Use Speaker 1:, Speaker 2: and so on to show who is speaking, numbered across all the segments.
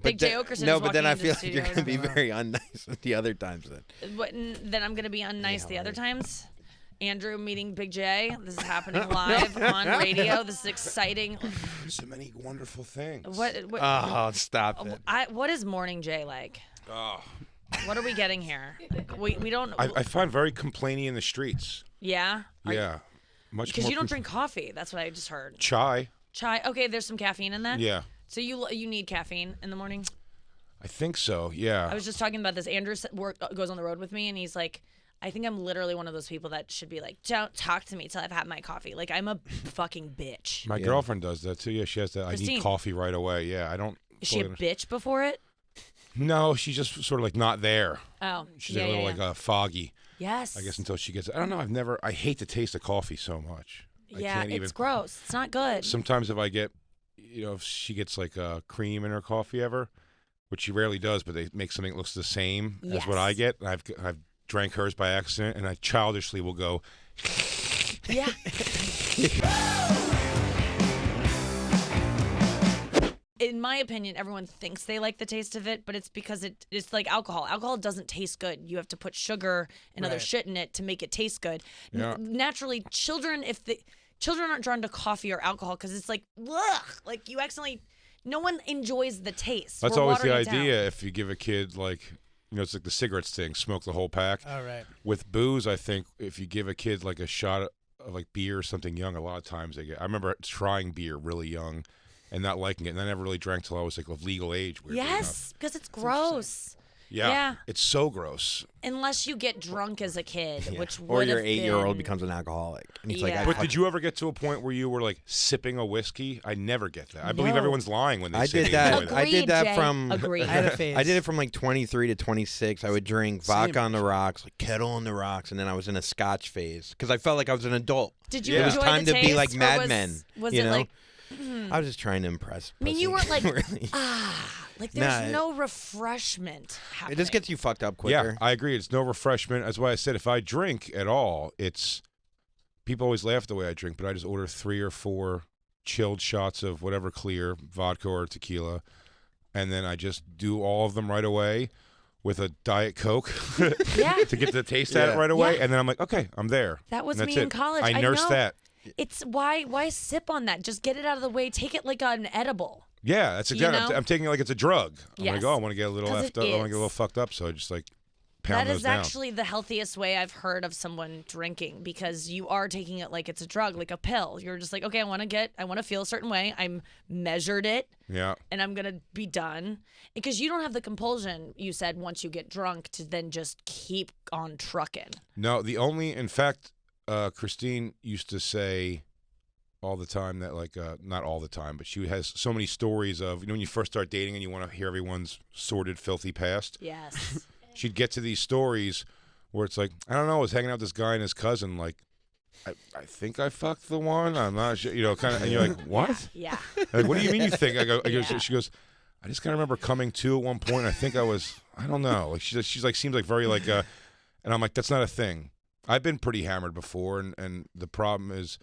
Speaker 1: Big Jay Oakerson.
Speaker 2: No, but then I feel
Speaker 1: like
Speaker 2: you're going to be very unnice the other times then.
Speaker 1: Then I'm going to be unnice the other times? Andrew meeting Big J. This is happening live on radio. This is exciting.
Speaker 3: So many wonderful things.
Speaker 1: What
Speaker 2: Oh, stop it.
Speaker 1: What is Morning Jay like?
Speaker 3: Oh.
Speaker 1: What are we getting here? We don't.
Speaker 3: I find very complaining in the streets.
Speaker 1: Yeah?
Speaker 3: Yeah. Much
Speaker 1: Because
Speaker 3: more
Speaker 1: you don't drink coffee. That's what I just heard.
Speaker 3: chai.
Speaker 1: Chai. Okay, there's some caffeine in that?
Speaker 3: Yeah.
Speaker 1: So you need caffeine in the morning?
Speaker 3: I think so, yeah.
Speaker 1: I was just talking about this. Andrew goes on the road with me, and he's like, I think I'm literally one of those people that should be like, don't talk to me till I've had my coffee. Like, I'm a fucking bitch.
Speaker 3: My girlfriend does that too. Yeah, she has that.
Speaker 1: Christine.
Speaker 3: I need coffee right away. Yeah, I don't.
Speaker 1: Is she a bitch before it?
Speaker 3: No, she's just sort of like not there.
Speaker 1: Oh,
Speaker 3: She's a little like foggy.
Speaker 1: Yes.
Speaker 3: I guess until she gets. I don't know. I hate the taste of coffee so much.
Speaker 1: Yeah, it's gross. It's not good.
Speaker 3: Sometimes if I get, if she gets like cream in her coffee ever, which she rarely does, but they make something that looks the same as what I get. And I've drank hers by accident, and I childishly will go.
Speaker 1: Yeah. In my opinion, everyone thinks they like the taste of it, but it's because it's like alcohol. Alcohol doesn't taste good. You have to put sugar and other shit in it to make it taste good.
Speaker 3: Yeah.
Speaker 1: Naturally, children aren't drawn to coffee or alcohol because it's like, ugh, like you accidentally. No one enjoys the taste.
Speaker 3: That's
Speaker 1: We're
Speaker 3: always the
Speaker 1: watering it
Speaker 3: idea.
Speaker 1: down.
Speaker 3: If you give a kid like. It's like the cigarettes thing, smoke the whole pack.
Speaker 4: All right.
Speaker 3: With booze, I think if you give a kid like a shot of like beer or something young, a lot of times they get. I remember trying beer really young and not liking it, and I never really drank till I was like of legal age.
Speaker 1: Yes, because it's gross.
Speaker 3: Yeah, it's so gross.
Speaker 1: Unless you get drunk as a kid, which
Speaker 2: or your
Speaker 1: would've
Speaker 2: 8-year-old
Speaker 1: been-
Speaker 2: becomes an alcoholic. And he's
Speaker 1: Yeah.
Speaker 2: like,
Speaker 3: But did you ever get to a point where you were like sipping a whiskey? I never get that. I believe
Speaker 1: No.
Speaker 3: everyone's lying when they
Speaker 2: I
Speaker 3: say
Speaker 2: did
Speaker 3: they enjoy
Speaker 2: that.
Speaker 3: that.
Speaker 2: I did that
Speaker 1: Jay.
Speaker 2: from.
Speaker 1: Agreed.
Speaker 4: I had a phase.
Speaker 2: I did it from like 23 to 26. I would drink vodka on the rocks, like kettle on the rocks, and then I was in a Scotch phase because I felt like I was an adult.
Speaker 1: Did you
Speaker 3: Yeah.
Speaker 2: It was
Speaker 1: enjoy
Speaker 2: time
Speaker 1: the
Speaker 2: to
Speaker 1: taste,
Speaker 2: be like
Speaker 1: or
Speaker 2: Mad Men.
Speaker 1: Was
Speaker 2: you
Speaker 1: it
Speaker 2: know?
Speaker 1: like?
Speaker 2: I was just trying to impress.
Speaker 1: I mean, you
Speaker 2: pussy.
Speaker 1: weren't like
Speaker 2: Really.
Speaker 1: like there's
Speaker 2: Nah,
Speaker 1: no refreshment happening.
Speaker 2: It just gets you fucked up
Speaker 3: Yeah,
Speaker 2: quicker.
Speaker 3: I agree. It's no refreshment. That's why I said if I drink at all, it's people always laugh the way I drink, but I just order 3 or 4 chilled shots of whatever clear vodka or tequila, and then I just do all of them right away with a Diet Coke
Speaker 1: Yeah.
Speaker 3: to get the taste at it right away,
Speaker 1: Yeah.
Speaker 3: and then I'm like, okay, I'm there.
Speaker 1: That was
Speaker 3: And that's
Speaker 1: me
Speaker 3: it.
Speaker 1: in college.
Speaker 3: I nursed
Speaker 1: know.
Speaker 3: that.
Speaker 1: It's why sip on that? Just get it out of the way. Take it like an edible.
Speaker 3: Yeah, that's exactly.
Speaker 1: know?
Speaker 3: I'm taking it like it's a drug. I'm
Speaker 1: Yes.
Speaker 3: like, oh, I want to get a little
Speaker 1: 'Cause
Speaker 3: effed
Speaker 1: it
Speaker 3: up. I want to
Speaker 1: is.
Speaker 3: get a little fucked up, so I just like pound
Speaker 1: That
Speaker 3: those
Speaker 1: is
Speaker 3: down.
Speaker 1: actually the healthiest way I've heard of someone drinking because you are taking it like it's a drug, like a pill. You're just like, okay, I want to feel a certain way. I'm measured it.
Speaker 3: Yeah.
Speaker 1: And I'm going to be done. Because you don't have the compulsion, you said, once you get drunk to then just keep on trucking.
Speaker 3: No, in fact, Christine used to say all the time that like, not all the time, but she has so many stories of, when you first start dating and you want to hear everyone's sordid, filthy past.
Speaker 1: Yes.
Speaker 3: She'd get to these stories where it's like, I don't know, I was hanging out with this guy and his cousin, like, I think I fucked the one. I'm not sure, kind of, and you're like, what?
Speaker 1: Yeah.
Speaker 3: Like, what do you mean you think?
Speaker 1: Yeah.
Speaker 3: She goes, I just kind of remember coming to at one point. I think I was, I don't know. Like she's like, seems like very like, and I'm like, that's not a thing. I've been pretty hammered before, and the problem is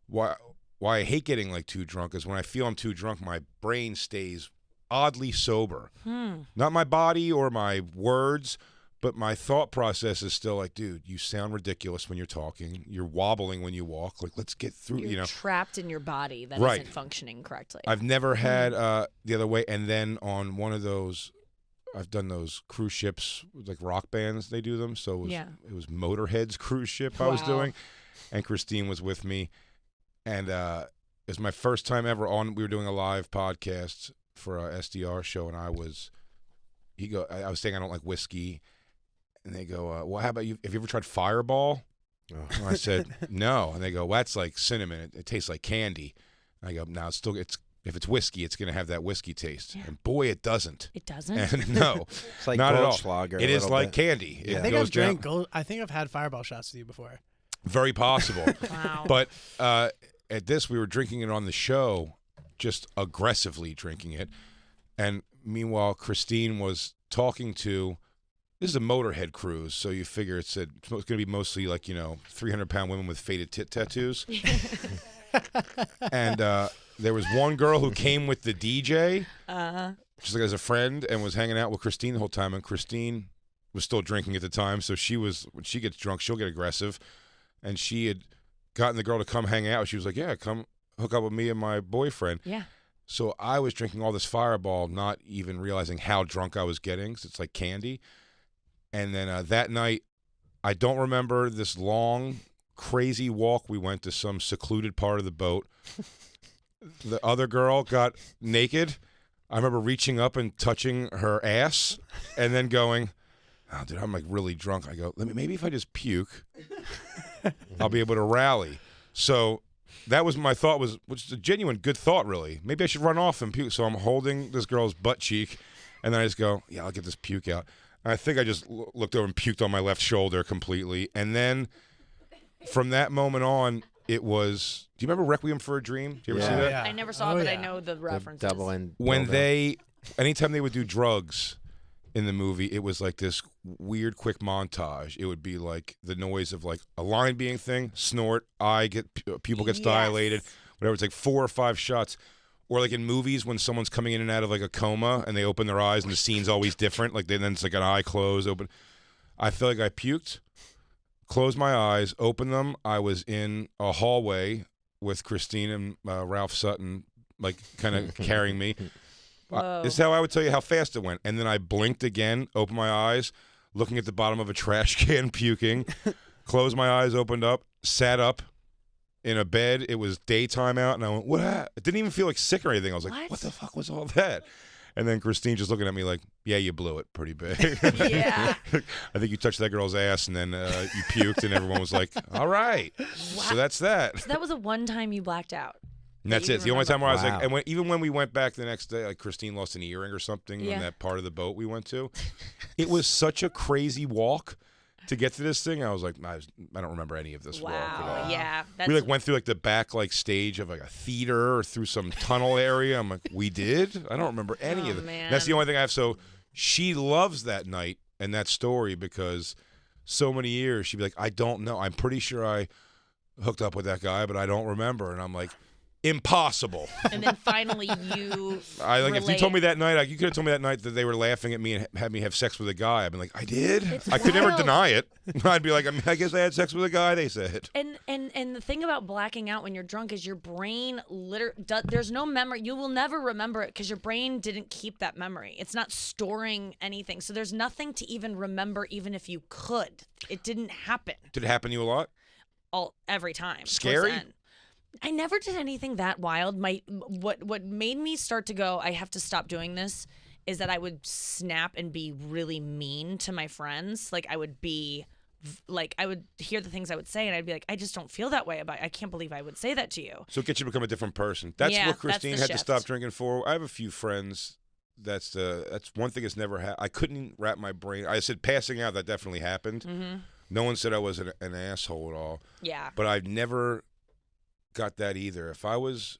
Speaker 3: why I hate getting like too drunk is when I feel I'm too drunk, my brain stays oddly sober. Not my body or my words, but my thought process is still like, dude, you sound ridiculous when you're talking. You're wobbling when you walk. Like, let's get through.
Speaker 1: You're trapped in your body that
Speaker 3: Right.
Speaker 1: isn't functioning correctly.
Speaker 3: I've never had the other way. And then on one of those, I've done those cruise ships, like rock bands, they do them. So it was Motorhead's cruise ship I was
Speaker 1: Wow.
Speaker 3: doing. And Christine was with me. And it was my first time ever on. We were doing a live podcast for a SDR show. And I was saying I don't like whiskey. And they go, well, how about you? Have you ever tried Fireball? And I said, no. And they go, well, that's like cinnamon. It tastes like candy. And I go, no, if it's whiskey, it's going to have that whiskey taste. Yeah. And boy, it doesn't.
Speaker 1: It doesn't?
Speaker 3: And no,
Speaker 2: It's like
Speaker 3: not at all.
Speaker 2: Goldschlager
Speaker 3: It
Speaker 2: a
Speaker 3: is
Speaker 2: little
Speaker 3: like
Speaker 2: bit.
Speaker 3: candy.
Speaker 2: Yeah.
Speaker 3: It
Speaker 4: I think
Speaker 3: goes
Speaker 4: I've drank
Speaker 3: down.
Speaker 4: I think I've had Fireball shots with you before.
Speaker 3: Very possible.
Speaker 1: Wow.
Speaker 3: But at this, we were drinking it on the show, just aggressively drinking it. And meanwhile, Christine was talking to, this is a Motorhead cruise, so you figure it's going to be mostly like, 300-pound women with faded tit tattoos. And there was one girl who came with the DJ, just like as a friend, and was hanging out with Christine the whole time. And Christine was still drinking at the time, so when she gets drunk, she'll get aggressive. And she had gotten the girl to come hang out. She was like, "Yeah, come hook up with me and my boyfriend."
Speaker 1: Yeah.
Speaker 3: So I was drinking all this Fireball, not even realizing how drunk I was getting, 'cause it's like candy. And then that night, I don't remember this long, crazy walk. We went to some secluded part of the boat. The other girl got naked. I remember reaching up and touching her ass and then going, "Oh, dude, I'm like really drunk." I go, maybe if I just puke, I'll be able to rally. So that was my thought, which is a genuine good thought, really. Maybe I should run off and puke. So I'm holding this girl's butt cheek, and then I just go, "Yeah, I'll get this puke out." And I think I just looked over and puked on my left shoulder completely. And then from that moment on, it was. Do you remember Requiem for a Dream? Do you ever see that?
Speaker 4: Yeah.
Speaker 1: I never saw it, but I know the references.
Speaker 2: Double end.
Speaker 3: When anytime they would do drugs in the movie, it was like this weird quick montage. It would be like the noise of like a line being thing, snort, pupil gets dilated, whatever. It's like 4 or 5 shots. Or like in movies when someone's coming in and out of like a coma and they open their eyes and the scene's always different. Like then it's like an eye closed, open. I feel like I puked, closed my eyes, opened them. I was in a hallway with Christine and Ralph Sutton, like kind of carrying me. This is how I would tell you how fast it went. And then I blinked again, opened my eyes, looking at the bottom of a trash can, puking, closed my eyes, opened up, sat up in a bed. It was daytime out, and I went, "What?" It didn't even feel like sick or anything. I was like, what the fuck was all that? And then Christine just looking at me like, "Yeah, you blew it pretty big."
Speaker 1: Yeah.
Speaker 3: I think you touched that girl's ass, and then you puked, and everyone was like, "All right." Wow. So that's that.
Speaker 1: So that was the one time you blacked out.
Speaker 3: And that's it. It's the only time where I was like,
Speaker 2: Wow.
Speaker 3: and even when we went back the next day, like Christine lost an earring or something in that part of the boat we went to. It was such a crazy walk to get to this thing. I was like, I don't remember any of this walk at all.
Speaker 1: Yeah.
Speaker 3: We like went through like the back like stage of like a theater or through some tunnel area. I'm like, we did? I don't remember any of it.
Speaker 1: Man.
Speaker 3: That's the only thing I have. So she loves that night and that story because so many years she'd be like, I don't know. I'm pretty sure I hooked up with that guy, but I don't remember. And I'm like, impossible.
Speaker 1: And then finally you
Speaker 3: if you told me that night, you could have told me that night that they were laughing at me and had me have sex with a guy. I'd been like, I did? I could never deny it. I'd be like, I guess I had sex with a guy, they said.
Speaker 1: And the thing about blacking out when you're drunk is your brain there's no memory. You will never remember it because your brain didn't keep that memory. It's not storing anything. So there's nothing to even remember even if you could. It didn't happen.
Speaker 3: Did it happen to you a lot?
Speaker 1: Every time.
Speaker 3: Scary?
Speaker 1: I never did anything that wild. What made me start to go, I have to stop doing this, is that I would snap and be really mean to my friends. Like I would hear the things I would say and I'd be like, I just don't feel that way about it. I can't believe I would say that to you.
Speaker 3: So it gets you to become a different person. That's what Christine
Speaker 1: that's
Speaker 3: had
Speaker 1: the
Speaker 3: to stop drinking for. I have a few friends. That's one thing that's never happened. I couldn't wrap my brain. I said passing out, that definitely happened.
Speaker 1: Mm-hmm.
Speaker 3: No one said I was an asshole at all.
Speaker 1: Yeah.
Speaker 3: But I've never got that either. If I was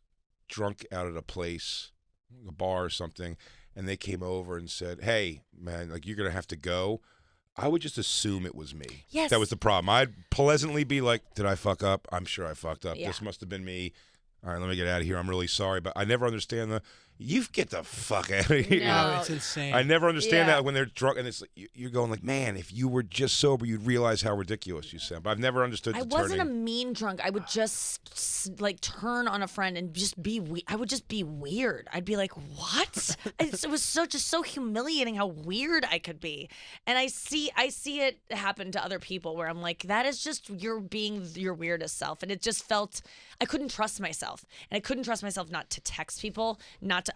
Speaker 3: drunk out at a place, a bar or something, and they came over and said, "Hey, man, like you're gonna have to go," I would just assume it was me.
Speaker 1: Yes.
Speaker 3: That was the problem. I'd pleasantly be like, "Did I fuck up? I'm sure I fucked up.
Speaker 1: Yeah.
Speaker 3: This must have been me. All right, let me get out of here. I'm really sorry." But I never understand you get the fuck out of here.
Speaker 1: No.
Speaker 4: Oh, it's insane.
Speaker 3: I never understand
Speaker 1: Yeah.
Speaker 3: that when they're drunk, and it's like, you're going like, man, if you were just sober, you'd realize how ridiculous you sound. But I've never understood the
Speaker 1: I wasn't a
Speaker 3: turning.
Speaker 1: mean drunk. I would just like turn on a friend and just be. I would just be weird. I'd be like, "What?" It was so humiliating how weird I could be. And I see it happen to other people where I'm like, that is just you're being your weirdest self. And it just felt I couldn't trust myself, and I couldn't trust myself not to text people,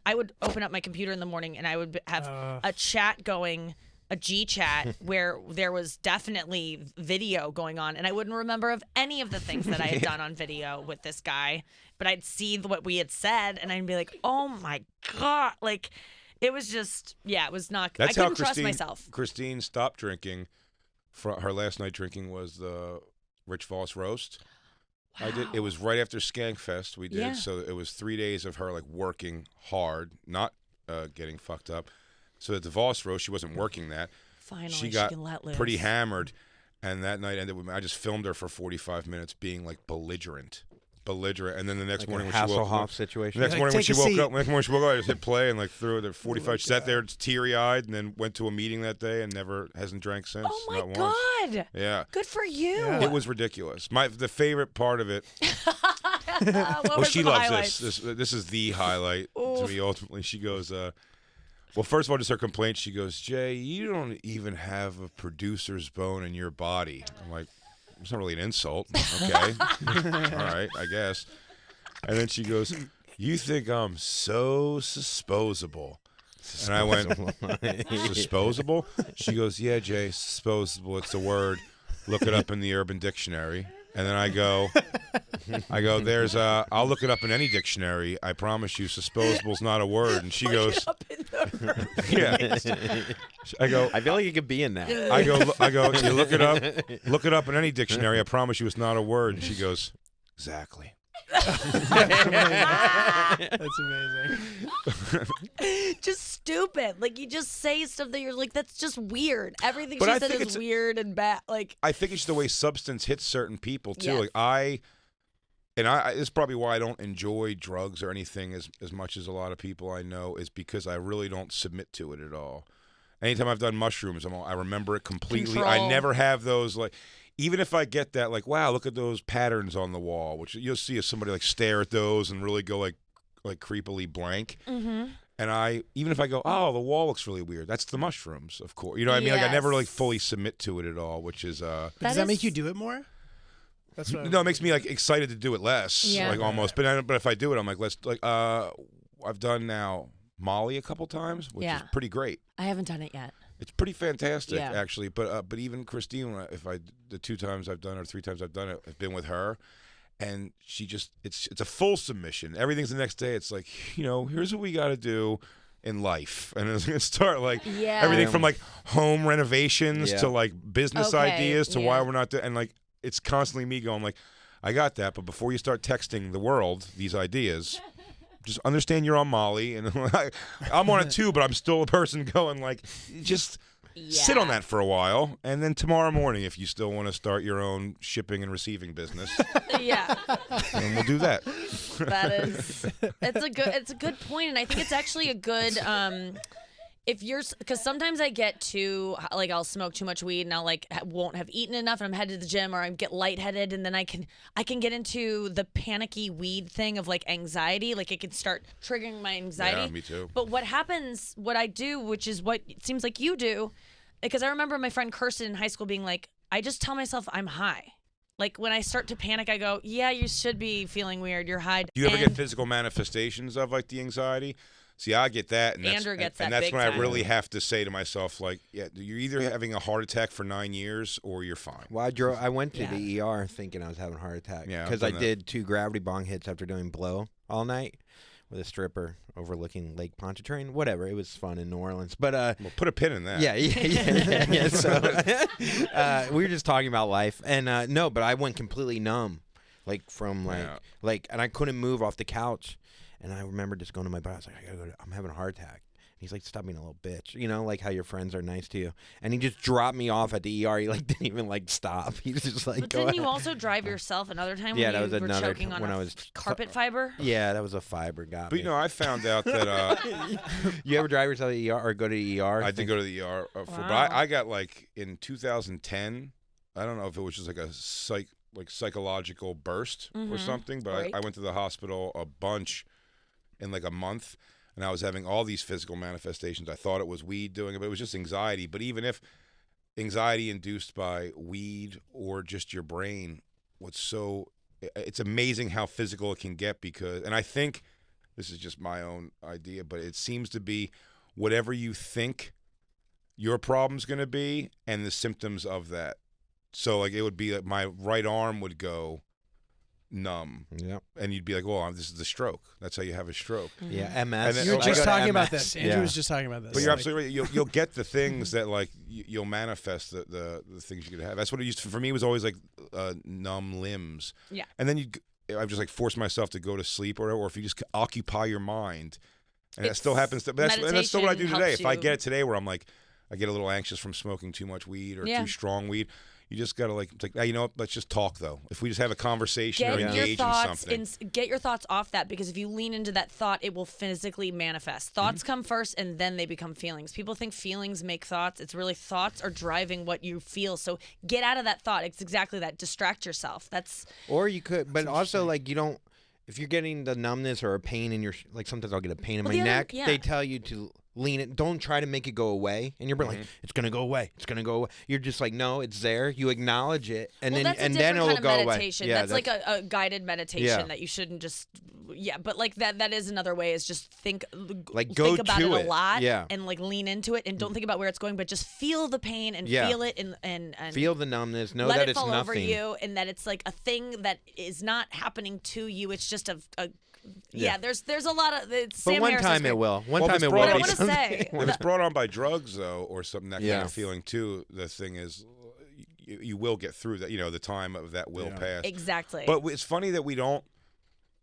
Speaker 1: I would open up my computer in the morning and I would have a chat going, a G chat where there was definitely video going on, and I wouldn't remember of any of the things that I had done on video with this guy, but I'd see what we had said and I'd be like, oh my God. Like it was just, it was not,
Speaker 3: That's
Speaker 1: I
Speaker 3: how
Speaker 1: couldn't trust myself.
Speaker 3: Christine stopped drinking. Her last night drinking was the Rich Voss roast.
Speaker 1: Wow.
Speaker 3: I did. It was right after Skankfest. We did.
Speaker 1: Yeah.
Speaker 3: So it was 3 days of her like working hard, not getting fucked up. So at the Voss roast, she wasn't working that.
Speaker 1: Finally,
Speaker 3: she got
Speaker 1: can let loose.
Speaker 3: pretty hammered, and that night ended with I just filmed her for 45 minutes being like belligerent belligerent. And then the next
Speaker 2: Like
Speaker 3: morning
Speaker 2: a
Speaker 3: when she woke
Speaker 2: Hasselhoff
Speaker 3: up,
Speaker 2: situation.
Speaker 3: next
Speaker 4: Like,
Speaker 3: morning when
Speaker 4: take
Speaker 3: she
Speaker 4: a
Speaker 3: woke
Speaker 4: seat.
Speaker 3: up, I just hit play and like threw the 45.
Speaker 4: Oh,
Speaker 3: Sat there teary-eyed, and then went to a meeting that day and never hasn't drank since.
Speaker 1: Oh
Speaker 3: not
Speaker 1: my
Speaker 3: once.
Speaker 1: God.
Speaker 3: Yeah.
Speaker 1: Good for you.
Speaker 4: Yeah.
Speaker 3: It was ridiculous. The favorite part of it.
Speaker 1: What
Speaker 3: Well,
Speaker 1: were
Speaker 3: she
Speaker 1: the
Speaker 3: loves
Speaker 1: highlights?
Speaker 3: this is the highlight to me. Ultimately, she goes. Well, first of all, just her complaint. She goes, Jay, you don't even have a producer's bone in your body. I'm like, it's not really an insult. Okay, all right, I guess. And then she goes, you think I'm so disposable? And I went, disposable? She goes, yeah, Jay, disposable. It's a word. Look it up in the Urban Dictionary. And then I go, there's I'll look it up in any dictionary. I promise you, disposable's not a word. And she goes, yeah. I go,
Speaker 2: I feel like it could be in that.
Speaker 3: I go, you look it up in any dictionary. I promise you, it's not a word. And she goes, exactly.
Speaker 4: That's amazing.
Speaker 1: Just stupid. Like, you just say stuff that you're like, that's just weird. Everything
Speaker 3: But
Speaker 1: she
Speaker 3: I
Speaker 1: said
Speaker 3: think
Speaker 1: is
Speaker 3: it's-
Speaker 1: weird and bad. Like,
Speaker 3: I think it's the way substance hits certain people too.
Speaker 1: Yes.
Speaker 3: Like I this is probably why I don't enjoy drugs or anything as much as a lot of people I know, is because I really don't submit to it at all. Anytime I've done mushrooms, I remember it completely. I
Speaker 1: Control.
Speaker 3: never have those, like, even if I get that, like, wow, look at those patterns on the wall, which you'll see if somebody like stare at those and really go like creepily blank.
Speaker 1: mm-hmm.
Speaker 3: And even if I go, oh, the wall looks really weird, that's the mushrooms, of course. You know what I mean? Like, I never like
Speaker 1: Yes.
Speaker 3: fully submit to it at all, which is
Speaker 4: But does that make
Speaker 1: is-
Speaker 4: you do it more? That's what
Speaker 3: no, it makes me like excited to do it less,
Speaker 1: Yeah.
Speaker 3: like almost. But if I do it, I'm like, I've done now Molly a couple times, which is
Speaker 1: Yeah.
Speaker 3: pretty great.
Speaker 1: I haven't done it yet.
Speaker 3: It's pretty fantastic,
Speaker 1: Yeah.
Speaker 3: actually. But even Christine, the 2 times I've done it or 3 times I've done it, I've been with her, and she just it's a full submission. Everything's the next day. It's like, here's what we got to do in life, and it's gonna start like
Speaker 1: Yeah.
Speaker 3: everything from like home renovations
Speaker 2: Yeah.
Speaker 3: to like business
Speaker 1: Okay,
Speaker 3: ideas to why
Speaker 1: yeah.
Speaker 3: we're not doing, and like it's constantly me going like, I got that, but before you start texting the world these ideas, just understand you're on Molly, and I'm on it too, but I'm still a person going like, just sit on
Speaker 1: Yeah.
Speaker 3: that for a while, and then tomorrow morning, if you still want to start your own shipping and receiving business,
Speaker 1: Yeah.
Speaker 3: then we'll do that.
Speaker 1: That is, it's a good point, and I think it's actually a good, because sometimes I get too, like, I'll smoke too much weed and I'll like won't have eaten enough and I'm headed to the gym, or I get lightheaded, and then I can get into the panicky weed thing of like anxiety, like it can start triggering my anxiety.
Speaker 3: Yeah, me too.
Speaker 1: But what I do, which is what it seems like you do, because I remember my friend Kirsten in high school being like, I just tell myself I'm high. Like, when I start to panic, I go, yeah, you should be feeling weird. You're high.
Speaker 3: Do you ever
Speaker 1: And-
Speaker 3: get physical manifestations of like the anxiety? See, I get that, and
Speaker 1: Andrew gets that
Speaker 3: and that's
Speaker 1: big
Speaker 3: when
Speaker 1: time.
Speaker 3: I really have to say to myself, like, yeah, you're either having a heart attack for 9 years or you're fine.
Speaker 2: Well, I went to the ER thinking I was having a heart attack
Speaker 3: Yeah, I've
Speaker 2: because I
Speaker 3: done that.
Speaker 2: did 2 gravity bong hits after doing blow all night with a stripper overlooking Lake Pontchartrain. Whatever, it was fun in New Orleans. But
Speaker 3: Well, put a pin in that.
Speaker 2: yeah. So we were just talking about life, and no, but I went completely numb, like from and I couldn't move off the couch. And I remember just going to my buddy. I was like, I'm having a heart attack. And he's like, stop being a little bitch. You know, like how your friends are nice to you. And he just dropped me off at the ER. He like didn't even like stop. He was just like,
Speaker 1: But
Speaker 2: go
Speaker 1: didn't you
Speaker 2: ahead.
Speaker 1: also drive yourself another time
Speaker 2: Yeah,
Speaker 1: when
Speaker 2: that
Speaker 1: you
Speaker 2: was
Speaker 1: were
Speaker 2: another
Speaker 1: choking
Speaker 2: time
Speaker 1: on
Speaker 2: when
Speaker 1: a
Speaker 2: I was
Speaker 1: carpet fiber?
Speaker 2: Yeah, that was a fiber got
Speaker 3: But
Speaker 2: me.
Speaker 3: I found out that
Speaker 2: You ever drive yourself to the ER or go to the ER?
Speaker 3: I did go to the ER but
Speaker 1: Wow.
Speaker 3: I got like in 2010. I don't know if it was just like a psychological burst or something, but
Speaker 1: Break.
Speaker 3: I went to the hospital a bunch in like a month, and I was having all these physical manifestations. I thought it was weed doing it, but it was just anxiety. But even if anxiety induced by weed or just your brain, it's amazing how physical it can get, because, and I think this is just my own idea, but it seems to be whatever you think your problem's going to be and the symptoms of that. So like it would be like my right arm would go numb,
Speaker 2: Yep.
Speaker 3: and you'd be like, well, this is the stroke. That's how you have a stroke.
Speaker 2: Yeah, MS.
Speaker 3: And then-
Speaker 4: You were
Speaker 3: I
Speaker 4: just
Speaker 3: go to
Speaker 4: talking about
Speaker 2: MS.
Speaker 4: this. Andrew was just talking about this.
Speaker 3: But you're
Speaker 4: Like,
Speaker 3: absolutely right. You'll get the things that like you'll manifest the things you could have. That's what it used to, for me. It was always like numb limbs.
Speaker 1: Yeah.
Speaker 3: And then I've just like forced myself to go to sleep or whatever. Or if you just occupy your mind, and that still happens. And that's still what I do
Speaker 1: meditation
Speaker 3: today. If I
Speaker 1: helps
Speaker 3: get
Speaker 1: you.
Speaker 3: it today, where I'm like, I get a little anxious from smoking too much weed or
Speaker 1: Yeah.
Speaker 3: too strong weed. You just gotta like, it's like, hey, you know what? Let's just talk though. If we just have a conversation or
Speaker 1: Get
Speaker 3: engage
Speaker 1: your thoughts
Speaker 3: in something.
Speaker 1: get your thoughts off that, because if you lean into that thought, it will physically manifest. Thoughts come first and then they become feelings. People think feelings make thoughts. It's really thoughts are driving what you feel. So get out of that thought. It's exactly that. Distract yourself.
Speaker 2: Or you could, but also like you don't. If you're getting the numbness or a pain in your, like sometimes I'll get a pain in my neck. They tell you to lean it. Don't try to make it go away. And you're like, it's gonna go away. It's gonna go away. You're just like, no, it's there. You acknowledge it, and then it'll go away.
Speaker 1: Yeah, that's like a guided meditation that you shouldn't just. Yeah, but like that is another way, is just think about it a lot and like lean into it and don't think about where it's going, but just feel the pain and feel it and
Speaker 2: feel the numbness. Know
Speaker 1: let
Speaker 2: that
Speaker 1: it
Speaker 2: it's
Speaker 1: fall
Speaker 2: nothing.
Speaker 1: over you, and that it's like a thing that is not happening to you. It's just a there's a lot of
Speaker 2: but
Speaker 1: Sam
Speaker 2: one
Speaker 1: Harris
Speaker 2: time it will. One
Speaker 3: Well,
Speaker 2: time
Speaker 3: it's
Speaker 2: it
Speaker 3: brought
Speaker 2: will.
Speaker 3: up-
Speaker 1: What I want to say.
Speaker 3: If it's brought on by drugs though, or something, that kind of feeling too, the thing is, you will get through that. You know, the time of that will pass.
Speaker 1: Exactly.
Speaker 3: But it's funny that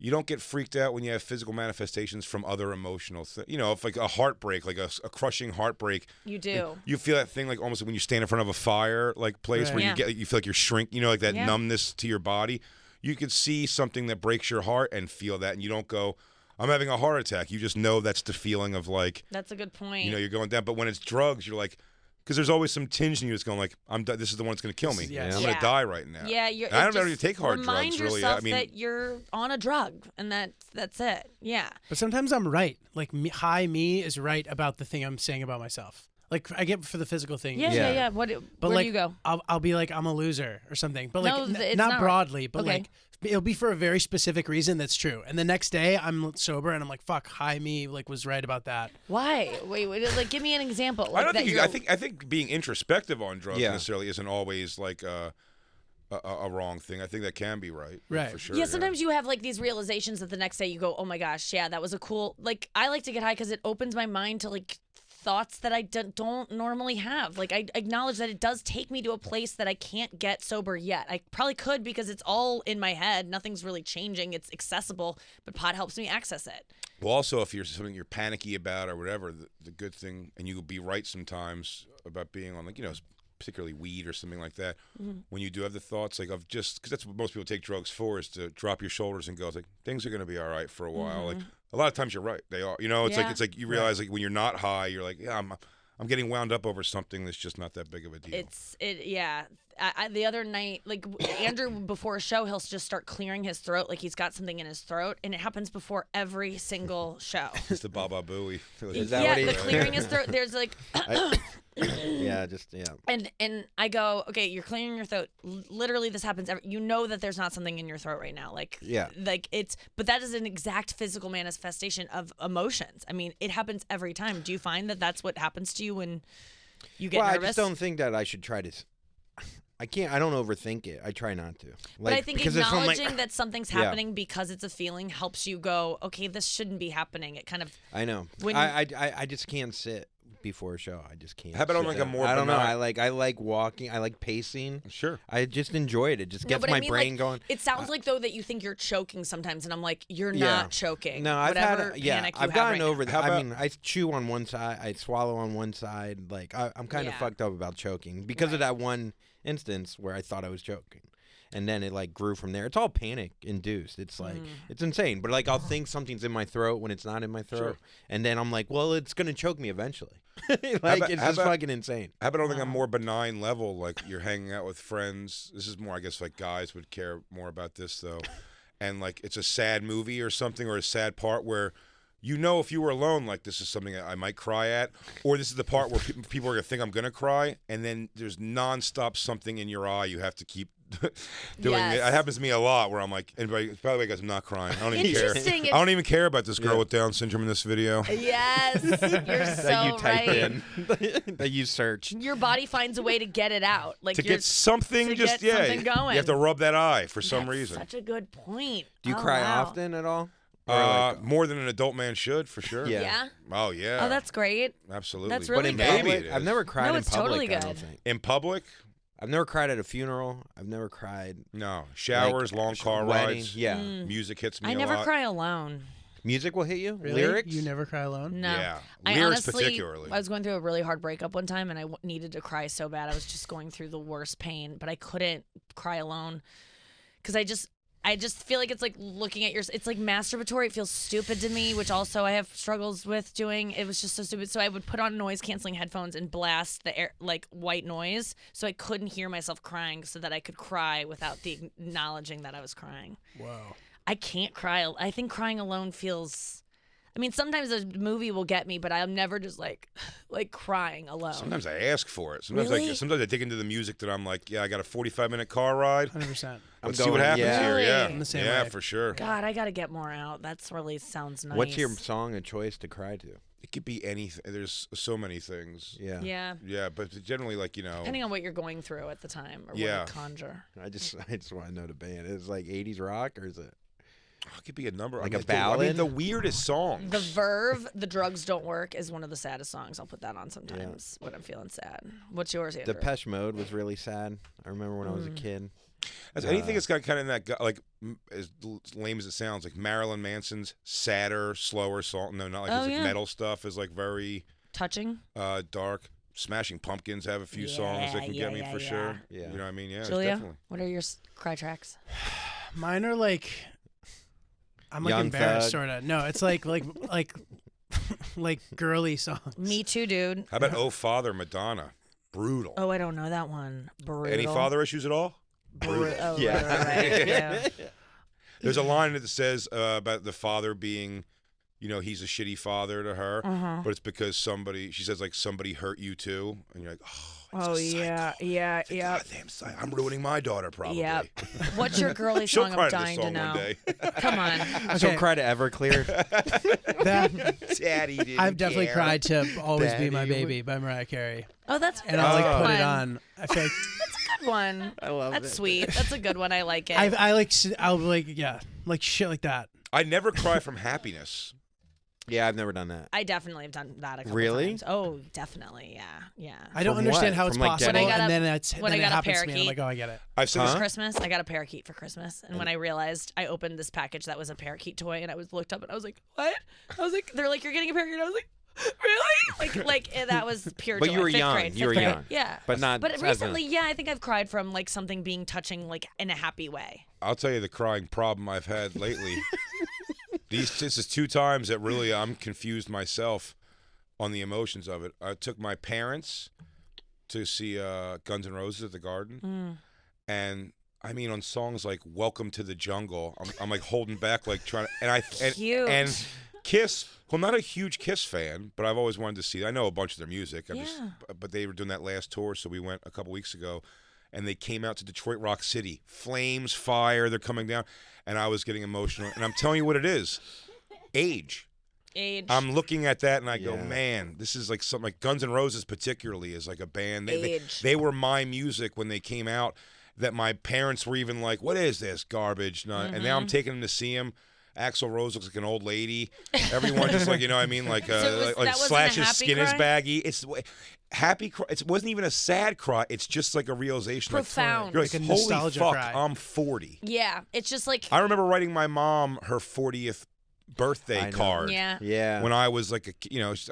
Speaker 3: you don't get freaked out when you have physical manifestations from other emotional things. You know, if like a heartbreak, like a crushing heartbreak.
Speaker 1: You do.
Speaker 3: You feel that thing like almost when you stand in front of a fire, like place where you feel like you're shrink. You know, like that numbness to your body. You could see something that breaks your heart and feel that, and you don't go, I'm having a heart attack. You just know that's the feeling of like.
Speaker 1: That's a good point.
Speaker 3: You know, you're going down. But when it's drugs, you're like, because there's always some tinge in you that's going like, this is the one that's going to kill me. I'm going to die right now.
Speaker 1: Yeah,
Speaker 3: I don't know if you take hard
Speaker 1: remind
Speaker 3: drugs, really.
Speaker 1: yourself
Speaker 3: I mean,
Speaker 1: that you're on a drug, and that's it. Yeah.
Speaker 4: But sometimes I'm right. Like, me is right about the thing I'm saying about myself. Like, I get for the physical thing.
Speaker 1: Yeah.
Speaker 4: But
Speaker 1: where
Speaker 4: like,
Speaker 1: do you go?
Speaker 4: I'll be like, I'm a loser or something. But like,
Speaker 1: No, it's
Speaker 4: not
Speaker 1: not
Speaker 4: broadly, but
Speaker 1: okay.
Speaker 4: like, it'll be for a very specific reason that's true. And the next day, I'm sober and I'm like, fuck, me like was right about that.
Speaker 1: Why? Wait, like, give me an example. Like,
Speaker 3: I don't
Speaker 1: that
Speaker 3: think I think being introspective on drugs necessarily isn't always like a wrong thing. I think that can be right.
Speaker 4: Right.
Speaker 3: For sure.
Speaker 1: Yeah, sometimes you have like these realizations that the next day you go, oh my gosh, yeah, that was a cool. Like, I like to get high because it opens my mind to like thoughts that I don't normally have. Like, I acknowledge that it does take me to a place that I can't get sober yet. I probably could because it's all in my head. Nothing's really changing. It's accessible, but pot helps me access it.
Speaker 3: Well, also, if you're something you're panicky about or whatever, the good thing, and you will be right sometimes about being on, like, you know, particularly weed or something like that, when you do have the thoughts, like, of just, because that's what most people take drugs for, is to drop your shoulders and go, it's like, things are going to be all right for a while. Like, a lot of times you're right. They are. You know, it's like you realize, like, when you're not high, you're like, yeah, I'm getting wound up over something that's just not that big of a deal.
Speaker 1: The other night, like, Andrew, before a show, he'll just start clearing his throat, like he's got something in his throat, and it happens before every single show.
Speaker 3: It's the Baba Booey.
Speaker 2: Is that what he-
Speaker 1: the clearing his throat. There's like, And I go, okay, you're clearing your throat. Literally, this happens. You know that there's not something in your throat right now. Like, but that is an exact physical manifestation of emotions. I mean, it happens every time. Do you find that that's what happens to you when you get nervous?
Speaker 2: I just don't think that I should try to. I don't overthink it. I try not to. Like,
Speaker 1: but I think
Speaker 2: because it's from,
Speaker 1: acknowledging that something's happening because it's a feeling helps you go, okay, this shouldn't be happening. It kind of.
Speaker 2: I know.
Speaker 1: When
Speaker 2: I just can't sit before a show. I just can't.
Speaker 3: How about on
Speaker 2: sit
Speaker 3: like
Speaker 2: down.
Speaker 3: a more
Speaker 2: I don't know.
Speaker 3: benign-
Speaker 2: I like walking. I like pacing.
Speaker 3: Sure.
Speaker 2: I just enjoy it. It just gets
Speaker 1: but
Speaker 2: my
Speaker 1: I mean,
Speaker 2: brain
Speaker 1: like,
Speaker 2: going.
Speaker 1: It sounds like though that you think you're choking sometimes, and I'm like, you're not choking.
Speaker 2: No, I've
Speaker 1: Whatever
Speaker 2: had.
Speaker 1: panic you
Speaker 2: I've
Speaker 1: have
Speaker 2: gotten
Speaker 1: right
Speaker 2: over
Speaker 1: now.
Speaker 2: that. I mean, I chew on one side. I swallow on one side. Like I'm kind of fucked up about choking because of that one instance where I thought I was choking. And then it like grew from there. It's all panic induced. It's like it's insane. But like I'll think something's in my throat when it's not in my throat,
Speaker 3: Sure.
Speaker 2: and then I'm like, well, it's gonna choke me eventually. Like it's just fucking insane.
Speaker 3: How about on like a more benign level, like you're hanging out with friends? This is more, I guess, like guys would care more about this though. And like it's a sad movie or something, or a sad part where, you know, if you were alone, like this is something I might cry at, or this is the part where people are gonna think I'm gonna cry, and then there's nonstop something in your eye you have to keep doing.
Speaker 1: Yes.
Speaker 3: It happens to me a lot where I'm like, and by the way, guys, I'm not crying. I don't even care.
Speaker 1: Interesting.
Speaker 3: I don't even care about this girl with Down syndrome in this video.
Speaker 1: Yes, you're so
Speaker 2: That you type
Speaker 1: right.
Speaker 2: in, that you search.
Speaker 1: Your body finds a way to get it out, like
Speaker 3: To
Speaker 1: you're,
Speaker 3: get something,
Speaker 1: to
Speaker 3: just
Speaker 1: get something going.
Speaker 3: you have to rub that eye for some
Speaker 1: That's
Speaker 3: reason.
Speaker 1: Such a good point.
Speaker 2: Do you
Speaker 1: Oh,
Speaker 2: cry
Speaker 1: wow.
Speaker 2: often at all? Or like,
Speaker 3: More than an adult man should, for sure.
Speaker 2: Yeah.
Speaker 1: Yeah.
Speaker 3: Oh yeah.
Speaker 1: Oh, that's great.
Speaker 3: Absolutely.
Speaker 1: That's
Speaker 2: but
Speaker 1: really
Speaker 2: in
Speaker 1: good.
Speaker 3: Maybe
Speaker 2: public,
Speaker 3: it
Speaker 2: I've
Speaker 3: is.
Speaker 2: never cried
Speaker 1: No,
Speaker 2: in
Speaker 1: it's
Speaker 2: public.
Speaker 1: totally
Speaker 2: I don't
Speaker 1: good.
Speaker 2: think.
Speaker 3: In public.
Speaker 2: I've never cried at a funeral. I've never cried.
Speaker 3: No. Showers,
Speaker 2: like,
Speaker 3: long car
Speaker 2: wedding.
Speaker 3: rides.
Speaker 2: Yeah.
Speaker 3: Music hits me
Speaker 1: I
Speaker 3: a
Speaker 1: never
Speaker 3: lot.
Speaker 1: cry alone.
Speaker 2: Music will hit you.
Speaker 4: Really?
Speaker 2: Lyrics.
Speaker 4: You never cry alone?
Speaker 1: No.
Speaker 3: Yeah.
Speaker 1: I
Speaker 3: Lyrics
Speaker 1: honestly,
Speaker 3: particularly.
Speaker 1: I was going through a really hard breakup one time, and I needed to cry so bad. I was just going through the worst pain, but I couldn't cry alone because I just feel like it's like looking at it's like masturbatory. It feels stupid to me, which also I have struggles with doing. It was just so stupid. So I would put on noise canceling headphones and blast the air, like white noise, so I couldn't hear myself crying, so that I could cry without the acknowledging that I was crying.
Speaker 4: Whoa.
Speaker 1: I can't cry. I think crying alone feels. I mean, sometimes a movie will get me, but I'm never just like crying alone.
Speaker 3: Sometimes I ask for it. Sometimes
Speaker 1: Really?
Speaker 3: sometimes I dig into the music that I'm like, yeah, I got a 45-minute car ride.
Speaker 4: 100%.
Speaker 3: Let's see what happens
Speaker 2: yeah.
Speaker 3: here.
Speaker 1: Really?
Speaker 3: Yeah,
Speaker 4: I'm the same
Speaker 3: yeah,
Speaker 4: way.
Speaker 3: for sure.
Speaker 1: God, I gotta get more out. That's really sounds nice.
Speaker 2: What's your song of choice to cry to?
Speaker 3: It could be anything. There's so many things.
Speaker 2: Yeah.
Speaker 1: Yeah.
Speaker 3: Yeah, but generally, like,
Speaker 1: Depending on what you're going through at the time, or
Speaker 3: Yeah.
Speaker 1: what it conjure.
Speaker 2: I just want to know the band. Is it like 80s rock or is it?
Speaker 3: it could be a number.
Speaker 2: Like
Speaker 3: I
Speaker 2: a
Speaker 3: mean,
Speaker 2: ballad?
Speaker 3: the weirdest songs.
Speaker 1: The Verve, "The Drugs Don't Work" is one of the saddest songs. I'll put that on sometimes when I'm feeling sad. What's yours, Andrew?
Speaker 2: Depeche Mode was really sad. I remember when I was a kid.
Speaker 3: As anything that's got kind of that, like, as lame as it sounds, like Marilyn Manson's sadder, slower song. No, not like his like, metal stuff is like very
Speaker 1: Touching.
Speaker 3: dark. Smashing Pumpkins have a few songs that can get me for sure.
Speaker 2: Yeah.
Speaker 3: You know what I mean? Yeah,
Speaker 1: Julia,
Speaker 3: definitely.
Speaker 1: what are your cry tracks?
Speaker 4: Mine are like, I'm like
Speaker 2: Young
Speaker 4: embarrassed,
Speaker 2: Thug.
Speaker 4: sort of. No, it's like like girly songs.
Speaker 1: Me too, dude.
Speaker 3: How about Oh Father, Madonna? Brutal.
Speaker 1: Oh, I don't know that one. Brutal.
Speaker 3: Any father issues at all?
Speaker 1: Oh,
Speaker 2: Yeah.
Speaker 1: right. Yeah.
Speaker 3: There's a line that says about the father being, he's a shitty father to her, but it's because she says like somebody hurt you too, and you're like, oh it's a
Speaker 1: yeah,
Speaker 3: psycho.
Speaker 1: yeah,
Speaker 3: It's a
Speaker 1: yeah.
Speaker 3: goddamn psycho. I'm ruining my daughter probably.
Speaker 1: Yep. What's your girly
Speaker 3: She'll
Speaker 1: song?
Speaker 3: cry
Speaker 1: I'm
Speaker 3: to this
Speaker 1: dying to
Speaker 3: song
Speaker 1: know.
Speaker 3: one day.
Speaker 1: Come on.
Speaker 2: She'll cry to Everclear.
Speaker 4: That,
Speaker 3: Daddy didn't
Speaker 4: I've definitely
Speaker 3: care.
Speaker 4: cried to "Always Be My
Speaker 2: Daddy
Speaker 4: Baby" by Mariah Carey,
Speaker 1: Oh, that's
Speaker 4: and I'll like
Speaker 1: that's a
Speaker 4: put
Speaker 1: good
Speaker 4: it
Speaker 1: one.
Speaker 4: on. I feel like
Speaker 1: That's a good one.
Speaker 2: I love
Speaker 1: That's
Speaker 2: it.
Speaker 1: sweet. That's a good one. I like it.
Speaker 4: I'll like like shit like that.
Speaker 3: I never cry from happiness.
Speaker 2: Yeah, I've never done that.
Speaker 1: I definitely have done that a couple
Speaker 2: Really?
Speaker 1: times. Oh, definitely. Yeah. Yeah.
Speaker 4: I don't
Speaker 2: From
Speaker 4: understand
Speaker 2: what?
Speaker 4: how it's
Speaker 2: From, like,
Speaker 4: possible,
Speaker 2: getting-
Speaker 1: When I got
Speaker 4: and
Speaker 1: a-
Speaker 4: then it's
Speaker 1: when
Speaker 4: then
Speaker 1: I
Speaker 4: it
Speaker 1: got a
Speaker 4: happens to me. And I'm
Speaker 1: parakeet.
Speaker 4: like, oh, I get it.
Speaker 3: I've said
Speaker 1: For
Speaker 3: this.
Speaker 1: Christmas, I got a parakeet for Christmas, and when I realized, I opened this package that was a parakeet toy, and I looked up, and I was like, "What?" I was like, "They're like, you're getting a parakeet." I was like, "Really?" That was pure.
Speaker 2: But
Speaker 1: joy.
Speaker 2: you were
Speaker 1: Fifth
Speaker 2: young.
Speaker 1: grade,
Speaker 2: You were
Speaker 1: fifth grade.
Speaker 2: young.
Speaker 1: Yeah.
Speaker 2: But not.
Speaker 1: But
Speaker 2: as a-
Speaker 1: recently, yeah, I think I've cried from like something being touching, like in a happy way.
Speaker 3: I'll tell you the crying problem I've had lately. This is 2 times that really I'm confused myself on the emotions of it. I took my parents to see Guns N' Roses at the Garden, and I mean on songs like "Welcome to the Jungle," I'm like holding back, like trying to,
Speaker 1: Cute.
Speaker 3: and Kiss. Well, I'm not a huge Kiss fan, but I've always wanted to see. I know a bunch of their music. But they were doing that last tour, so we went a couple weeks ago. And they came out to Detroit Rock City. Flames, fire, they're coming down. And I was getting emotional. And I'm telling you what it is. Age. I'm looking at that and I go, man, this is like something like Guns N' Roses particularly is like a band. They were my music when they came out that my parents were even like, what is this garbage? No. And now I'm taking them to see them. Axl Rose looks like an old lady. Everyone just like, you know what I mean? Like,
Speaker 1: that wasn't
Speaker 3: Slash's
Speaker 1: a happy
Speaker 3: skin is
Speaker 1: cry?
Speaker 3: baggy. It's happy cry. It wasn't even a sad cry. It's just like a realization.
Speaker 1: Profound.
Speaker 3: You're like,
Speaker 4: Like a
Speaker 3: holy
Speaker 4: nostalgia
Speaker 3: fuck,
Speaker 4: cry.
Speaker 3: I'm 40.
Speaker 1: Yeah, it's just like
Speaker 3: I remember writing my mom her 40th birthday
Speaker 2: I know.
Speaker 3: card.
Speaker 2: Yeah.
Speaker 3: When I was like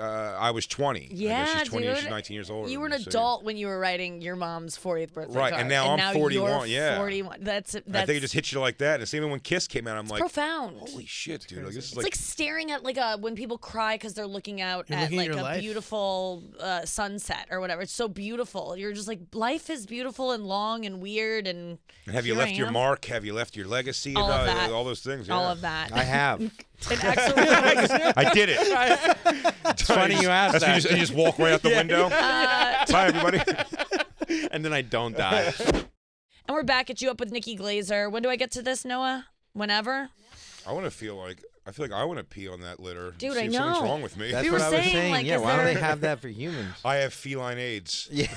Speaker 3: I was 20. I
Speaker 1: Yeah,
Speaker 3: guess she's 20.
Speaker 1: dude.
Speaker 3: She's 19 years old.
Speaker 1: you were an adult when you were writing your mom's 40th birthday
Speaker 3: Right,
Speaker 1: card.
Speaker 3: and now I'm 41,
Speaker 1: You're
Speaker 3: yeah.
Speaker 1: 41. That's
Speaker 3: I think it just hit you like that. And same when Kiss came out, I'm like,
Speaker 1: profound.
Speaker 3: holy shit, dude! Like this is
Speaker 1: It's like staring at like when people cry because they're looking out
Speaker 4: You're
Speaker 1: at
Speaker 4: looking at
Speaker 1: like
Speaker 4: your
Speaker 1: a
Speaker 4: life.
Speaker 1: beautiful sunset or whatever. It's so beautiful. You're just like, life is beautiful and long and weird and.
Speaker 3: And have you
Speaker 1: here I
Speaker 3: left your
Speaker 1: am.
Speaker 3: mark? Have you left your legacy?
Speaker 1: All of
Speaker 3: And,
Speaker 1: that.
Speaker 3: all those things.
Speaker 1: All
Speaker 3: yeah.
Speaker 1: of that.
Speaker 2: I have.
Speaker 1: And Axl
Speaker 3: I did it.
Speaker 2: It's funny you asked
Speaker 3: That's when
Speaker 2: that.
Speaker 3: you just walk right out the window. Bye, everybody.
Speaker 2: And then I don't die.
Speaker 1: And we're back at You Up with Nikki Glaser. When do I get to this, Noah? Whenever?
Speaker 3: I feel like I want to pee on that litter.
Speaker 1: Dude,
Speaker 3: see
Speaker 1: I
Speaker 3: if something's
Speaker 1: know.
Speaker 3: wrong with me.
Speaker 2: That's
Speaker 1: We
Speaker 2: what
Speaker 1: were
Speaker 2: I was
Speaker 1: saying,
Speaker 2: saying.
Speaker 1: like,
Speaker 2: Yeah,
Speaker 1: is
Speaker 2: why don't
Speaker 1: there-
Speaker 2: they have that for humans?
Speaker 3: I have feline AIDS.
Speaker 2: Yeah.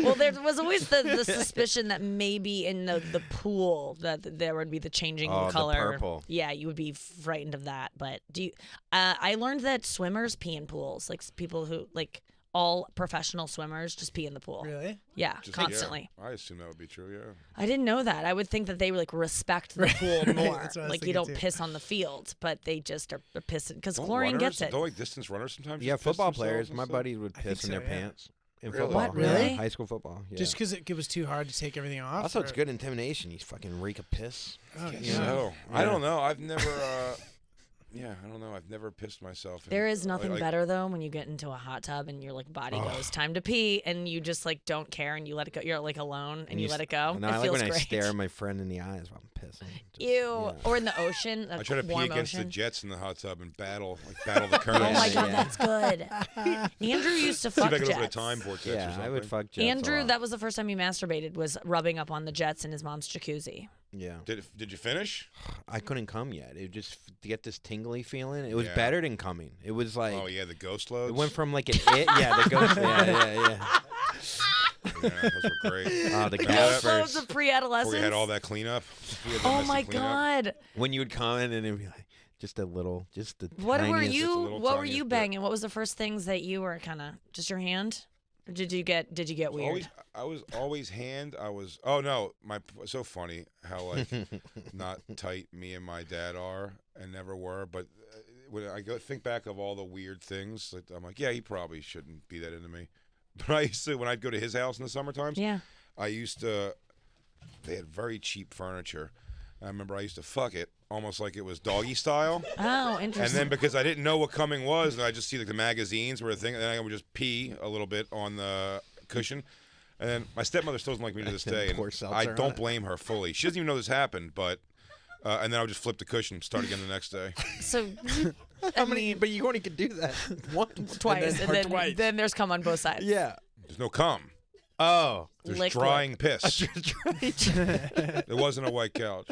Speaker 1: Well, there was always the suspicion that maybe in the pool that there would be the changing
Speaker 2: Oh, the
Speaker 1: color.
Speaker 2: purple.
Speaker 1: Yeah, you would be frightened of that. But do you? I learned that swimmers pee in pools, like people who like all professional swimmers just pee in the pool.
Speaker 4: Really?
Speaker 1: Yeah,
Speaker 3: Just-
Speaker 1: constantly.
Speaker 3: Yeah, I assume that would be true. Yeah.
Speaker 1: I didn't know that. I would think that they like respect the pool more.
Speaker 4: That's what I was
Speaker 1: Like you
Speaker 4: thinking,
Speaker 1: don't
Speaker 4: too.
Speaker 1: piss on the field, but they just are pissing because
Speaker 3: Don't
Speaker 1: chlorine
Speaker 3: runners-
Speaker 1: gets it.
Speaker 3: Don't like distance runners sometimes?
Speaker 2: Yeah,
Speaker 3: just piss
Speaker 2: football
Speaker 3: themselves
Speaker 2: players.
Speaker 3: and
Speaker 2: My
Speaker 3: stuff?
Speaker 2: buddies would
Speaker 4: I think
Speaker 2: piss in their
Speaker 4: so, yeah.
Speaker 2: pants in
Speaker 3: Really?
Speaker 2: football.
Speaker 1: What, really?
Speaker 2: Yeah, high school football. Yeah.
Speaker 4: Just because it was too hard to take everything off?
Speaker 2: Also, it's
Speaker 4: or-
Speaker 2: good intimidation. You fucking reek of piss.
Speaker 4: Oh,
Speaker 3: Guess
Speaker 4: yeah.
Speaker 3: so. I
Speaker 2: Yeah.
Speaker 3: don't know. I've never. Yeah, I don't know. I've never pissed myself.
Speaker 1: There is nothing
Speaker 3: like,
Speaker 1: better though when you get into a hot tub and your like body
Speaker 2: Oh.
Speaker 1: goes time to pee and you just like don't care and you let it go. You're like alone and you let it go.
Speaker 2: And
Speaker 1: It
Speaker 2: I like
Speaker 1: feels
Speaker 2: when
Speaker 1: great.
Speaker 2: I stare my friend in the eyes while I'm pissing. Just-
Speaker 1: Ew.
Speaker 2: yeah.
Speaker 1: Or in the ocean,
Speaker 3: I try to pee
Speaker 1: warm
Speaker 3: against
Speaker 1: ocean.
Speaker 3: the jets in the hot tub and battle the current.
Speaker 1: Oh my
Speaker 2: Yeah,
Speaker 1: god,
Speaker 2: yeah.
Speaker 1: that's good. Andrew used to
Speaker 3: See
Speaker 1: fuck
Speaker 3: if I can open a
Speaker 1: jets.
Speaker 3: time vortex or
Speaker 2: Yeah,
Speaker 3: something.
Speaker 2: I would fuck jets. a
Speaker 1: Andrew,
Speaker 2: lot.
Speaker 1: that was the first time he masturbated was rubbing up on the jets in his mom's jacuzzi.
Speaker 2: Yeah.
Speaker 3: Did you finish?
Speaker 2: I couldn't come yet. It just to get this tingly feeling. It was
Speaker 3: Yeah.
Speaker 2: better than coming. It was like
Speaker 3: Oh yeah, the ghost loads.
Speaker 2: it went from like an yeah, the ghost. Yeah.
Speaker 3: Yeah, those were great.
Speaker 2: Oh, the
Speaker 3: Remember
Speaker 2: gas
Speaker 3: that?
Speaker 1: Loads
Speaker 2: first.
Speaker 1: of pre-adolescence.
Speaker 3: Before you had all that cleanup. Before you had
Speaker 1: Oh
Speaker 3: domestic
Speaker 1: my
Speaker 3: cleanup.
Speaker 1: god.
Speaker 2: When you would come in and it'd be like just a little, just the
Speaker 1: What were
Speaker 2: tiniest-
Speaker 3: Just a
Speaker 1: you
Speaker 3: little
Speaker 1: what were
Speaker 3: tiniest
Speaker 1: you
Speaker 3: bit.
Speaker 1: banging? What was the first things that you were kind of just your hand? Or did you get weird?
Speaker 3: I was always hand. Oh no, so funny how like not tight me and my dad are and never were. But when I think back of all the weird things, like, I'm like, yeah, he probably shouldn't be that into me. But I used to, when I'd go to his house in the summer times,
Speaker 1: Yeah.
Speaker 3: they had very cheap furniture. I remember I used to fuck it almost like it was doggy style.
Speaker 1: Oh,
Speaker 3: And
Speaker 1: interesting.
Speaker 3: then because I didn't know what coming was, and I just see like the magazines were a thing, and then I would just pee a little bit on the cushion. And then my stepmother still doesn't like me to this day,
Speaker 2: Pour
Speaker 3: and
Speaker 2: seltzer
Speaker 3: I
Speaker 2: on
Speaker 3: don't
Speaker 2: it.
Speaker 3: blame her fully. She doesn't even know this happened, but and then I would just flip the cushion and start again the next day.
Speaker 1: So
Speaker 2: How many? But you only could do that once,
Speaker 1: twice, and then,
Speaker 2: twice.
Speaker 1: then there's cum on both sides.
Speaker 2: Yeah.
Speaker 3: There's no cum.
Speaker 2: Oh.
Speaker 3: There's
Speaker 1: Liquid.
Speaker 3: drying piss. It wasn't a white couch.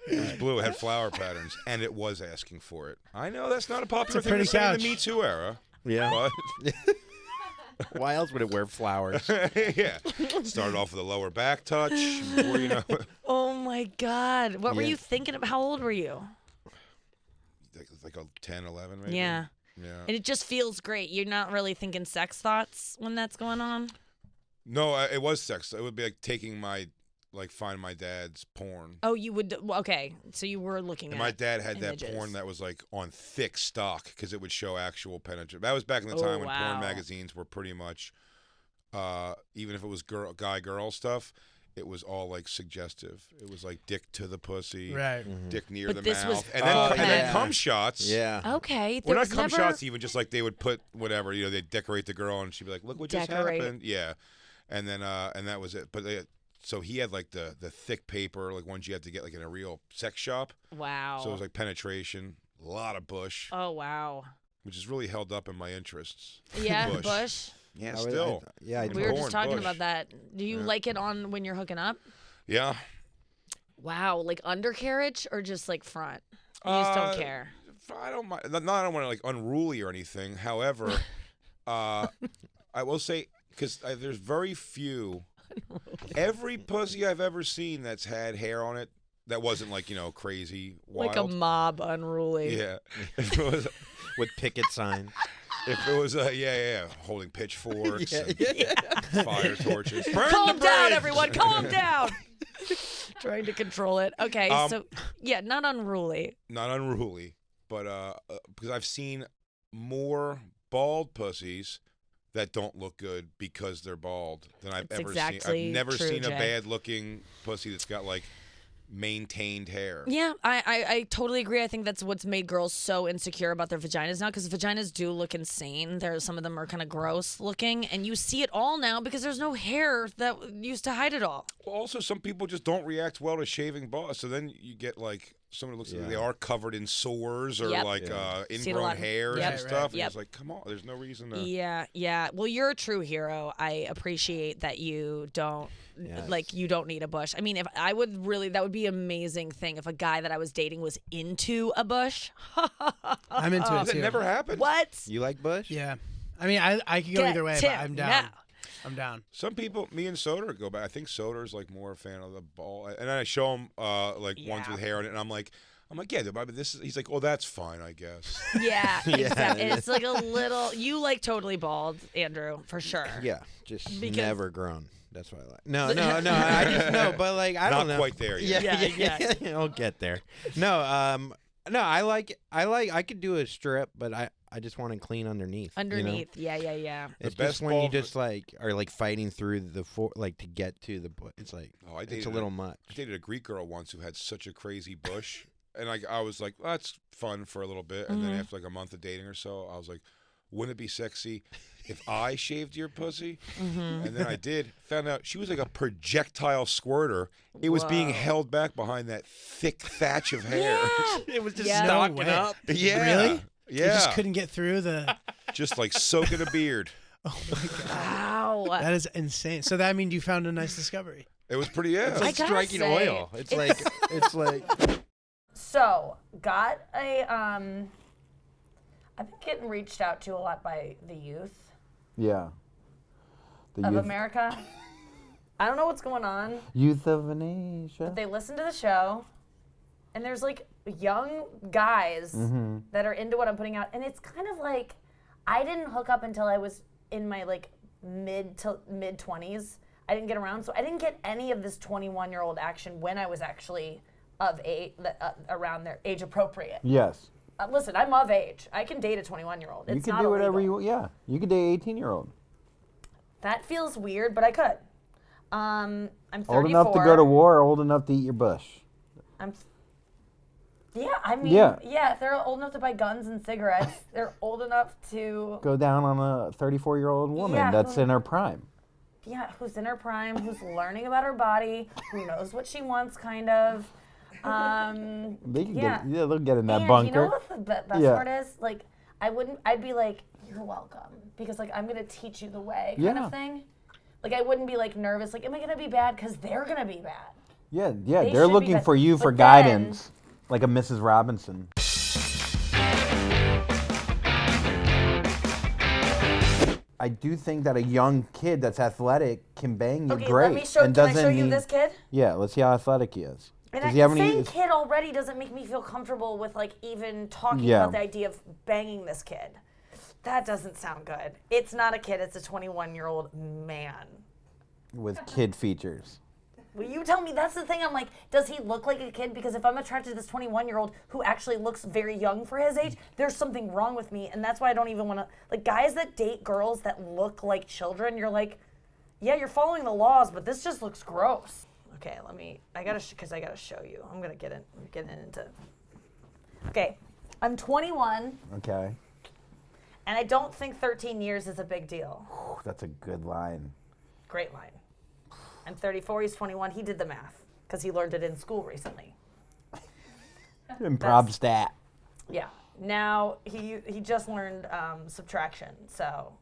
Speaker 3: It was blue. It had flower patterns, and it was asking for it. I know that's not a popular
Speaker 4: It's a
Speaker 3: thing to
Speaker 4: pretty
Speaker 3: say in
Speaker 4: couch.
Speaker 3: the Me Too era.
Speaker 2: Yeah.
Speaker 3: But
Speaker 2: Why else would it wear flowers?
Speaker 3: yeah, started off with a lower back touch. Before you know,
Speaker 1: Oh my god. What were
Speaker 2: Yeah.
Speaker 1: you thinking of? How old were you?
Speaker 3: like a 10, 11 maybe.
Speaker 1: Yeah.
Speaker 3: Yeah.
Speaker 1: And it just feels great. You're not really thinking sex thoughts when that's going on?
Speaker 3: No, it was sex. It would be like taking find my dad's porn.
Speaker 1: Oh, you would. Okay. So you were looking
Speaker 3: And
Speaker 1: at
Speaker 3: my dad had that
Speaker 1: images.
Speaker 3: porn that was like on thick stock because it would show actual penetration. That was back in the
Speaker 1: Oh,
Speaker 3: time when
Speaker 1: wow.
Speaker 3: porn magazines were pretty much, even if it was guy-girl stuff, it was all like suggestive. It was like dick to the pussy,
Speaker 4: Right.
Speaker 3: dick near
Speaker 1: But
Speaker 3: the
Speaker 1: this was
Speaker 3: mouth, and then
Speaker 2: Oh,
Speaker 3: and then
Speaker 2: yeah.
Speaker 3: cum shots.
Speaker 2: Yeah.
Speaker 1: Okay.
Speaker 3: Well,
Speaker 1: There
Speaker 3: not
Speaker 1: was
Speaker 3: cum
Speaker 1: never...
Speaker 3: shots even, just like they would put whatever, they'd decorate the girl and she'd be like, look what just
Speaker 1: Decorate.
Speaker 3: happened. Yeah. And then, and that was it. But so he had like the thick paper, like ones you had to get like in a real sex shop.
Speaker 1: Wow.
Speaker 3: So it was like penetration, a lot of bush,
Speaker 1: Oh, wow.
Speaker 3: which is really held up in my interests.
Speaker 1: Yeah,
Speaker 3: Bush.
Speaker 1: Bush.
Speaker 3: Yeah,
Speaker 2: I would-
Speaker 3: still.
Speaker 2: yeah. I
Speaker 1: We were
Speaker 3: Porn,
Speaker 1: just talking
Speaker 3: Bush.
Speaker 1: about that. Do you
Speaker 3: Yeah.
Speaker 1: like it on when you're hooking up?
Speaker 3: Yeah.
Speaker 1: Wow. Like undercarriage or just like front? You just don't care.
Speaker 3: I don't mind. Not I don't want to like unruly or anything. However, I will say because there's very few. Every pussy I've ever seen that's had hair on it that wasn't like crazy wild.
Speaker 1: Like a mob unruly.
Speaker 3: Yeah. If it was,
Speaker 2: With picket sign.
Speaker 3: holding pitchforks,
Speaker 2: Yeah.
Speaker 3: and fire torches. Burn
Speaker 1: Calm
Speaker 3: the
Speaker 1: down,
Speaker 3: bridge!
Speaker 1: everyone. Calm down. Trying to control it. Okay,
Speaker 3: Um,
Speaker 1: so yeah, not unruly.
Speaker 3: Not unruly, but because I've seen more bald pussies that don't look good because they're bald than I've
Speaker 1: That's
Speaker 3: ever
Speaker 1: exactly
Speaker 3: seen. I've never
Speaker 1: true,
Speaker 3: seen
Speaker 1: Jay.
Speaker 3: a bad looking pussy that's got like maintained hair.
Speaker 1: Yeah, I totally agree. I think that's what's made girls so insecure about their vaginas now, because vaginas do look insane. Some of them are kind of gross looking, and you see it all now because there's no hair that used to hide it all.
Speaker 3: Well, also, some people just don't react well to shaving balls, so then you get like someone who looks like
Speaker 2: Yeah.
Speaker 3: they are covered in sores or
Speaker 1: Yep.
Speaker 3: like
Speaker 1: See it a
Speaker 3: ingrown
Speaker 1: lot.
Speaker 3: hairs
Speaker 1: Yep.
Speaker 3: and stuff. And
Speaker 1: Yep.
Speaker 3: it's like, come on, there's no reason to.
Speaker 1: Yeah. Well, you're a true hero. I appreciate that you don't
Speaker 2: Yes.
Speaker 1: you don't need a bush. I mean, if I would really, that would be an amazing thing if a guy that I was dating was into a bush.
Speaker 4: I'm into it
Speaker 3: That
Speaker 4: too.
Speaker 3: never happened.
Speaker 1: What?
Speaker 2: You like Bush?
Speaker 4: Yeah. I mean, I could go
Speaker 1: Get
Speaker 4: either way,
Speaker 1: to
Speaker 4: but I'm down.
Speaker 1: now.
Speaker 4: I'm down.
Speaker 3: Some people, me and Soder go back. I think Soder's like more a fan of the ball, and then I show him like ones
Speaker 1: Yeah.
Speaker 3: with hair on it, and I'm like, I'm like, yeah, but this is. He's like, oh, that's fine, I guess.
Speaker 1: Yeah,
Speaker 2: Yeah.
Speaker 1: exactly. It's like a little. You like totally bald, Andrew, for sure.
Speaker 2: Yeah, just
Speaker 1: Because-
Speaker 2: never grown. That's what I like. No. I just know, but like I don't know.
Speaker 3: Not quite there yet.
Speaker 1: Yeah.
Speaker 2: I'll get there. No, no. I could do a strip, but I just want to clean underneath.
Speaker 1: Underneath, yeah.
Speaker 2: It's
Speaker 3: best
Speaker 2: just when you
Speaker 3: bald-
Speaker 2: just like are like fighting through like to get to the. It's like it's a little much.
Speaker 3: I dated a Greek girl once who had such a crazy bush, and I was like, well, that's fun for a little bit, and then after like a month of dating or so, I was like, wouldn't it be sexy if I shaved your pussy? And then I did. Found out she was like a projectile squirter. It was being
Speaker 1: Whoa.
Speaker 3: held back behind that thick thatch of hair.
Speaker 2: It was just
Speaker 1: Yeah.
Speaker 2: stalking
Speaker 4: No way.
Speaker 2: up.
Speaker 3: Yeah.
Speaker 4: Really?
Speaker 3: Yeah.
Speaker 4: You just couldn't get through the.
Speaker 3: Just like soaking a beard.
Speaker 4: Oh my god.
Speaker 1: Wow.
Speaker 4: That is insane. So that means you found a nice discovery.
Speaker 3: It was pretty, yeah.
Speaker 2: It's like
Speaker 1: gotta
Speaker 2: striking
Speaker 1: say,
Speaker 2: oil. It's like
Speaker 1: So, got a I've been getting reached out to a lot by the youth
Speaker 5: Yeah. The
Speaker 1: of
Speaker 5: youth,
Speaker 1: America. I don't know what's going on.
Speaker 5: youth of Venetia.
Speaker 1: They listen to the show, and there's like young guys that are into what I'm putting out, and it's kind of like I didn't hook up until I was in my like mid 20s. I didn't get around, so I didn't get any of this 21-year-old action when I was actually of age, around their age appropriate.
Speaker 5: Yes.
Speaker 1: Listen, I'm of age. I can date a 21-year-old. It's
Speaker 5: You can
Speaker 1: not
Speaker 5: do whatever
Speaker 1: illegal.
Speaker 5: you You could date 18-year-old.
Speaker 1: That feels weird, but I could. I'm 34.
Speaker 5: Old enough to go to war, old enough to eat your bush.
Speaker 1: I mean,
Speaker 5: Yeah.
Speaker 1: if they're old enough to buy guns and cigarettes, they're old enough to,
Speaker 5: Go down on a 34-year-old woman
Speaker 1: Yeah,
Speaker 5: that's in her prime.
Speaker 1: who's in her prime, who's learning about her body, who knows what she wants, kind of.
Speaker 5: They can
Speaker 1: Yeah.
Speaker 5: they'll get in that
Speaker 1: And
Speaker 5: bunker.
Speaker 1: you know what the best
Speaker 5: Yeah.
Speaker 1: part is? Like, I'd be like, you're welcome, because like I'm gonna teach you the way, kind
Speaker 5: Yeah.
Speaker 1: of thing. Like I wouldn't be like nervous, like am I gonna be bad? Because they're gonna be bad.
Speaker 5: Yeah,
Speaker 1: They
Speaker 5: they're
Speaker 1: should be
Speaker 5: looking
Speaker 1: bad.
Speaker 5: for you
Speaker 1: But
Speaker 5: for
Speaker 1: then-
Speaker 5: guidance, like a Mrs. Robinson. I do think that a young kid that's athletic can bang you
Speaker 1: Okay,
Speaker 5: great.
Speaker 1: let me show.
Speaker 5: and
Speaker 1: Can I
Speaker 5: doesn't
Speaker 1: show you
Speaker 5: need-
Speaker 1: this kid?
Speaker 5: Yeah, let's see how athletic he is.
Speaker 1: And
Speaker 5: Does he have
Speaker 1: saying
Speaker 5: any?
Speaker 1: kid already doesn't make me feel comfortable with like even talking
Speaker 5: Yeah.
Speaker 1: about the idea of banging this kid. That doesn't sound good. It's not a kid. It's a 21-year-old man.
Speaker 5: With kid features.
Speaker 1: Will you tell me? That's the thing. I'm like, does he look like a kid? Because if I'm attracted to this 21-year-old who actually looks very young for his age, there's something wrong with me. And that's why I don't even want to, like, guys that date girls that look like children, you're like, yeah, you're following the laws, but this just looks gross. Okay, I gotta show you. I'm getting into. Okay, I'm 21,
Speaker 5: Okay.
Speaker 1: and I don't think 13 years is a big deal.
Speaker 5: Whew, that's a good line.
Speaker 1: Great line. I'm 34, he's 21. He did the math because he learned it in school recently.
Speaker 5: Improv stat.
Speaker 1: Yeah. Now he just learned subtraction. So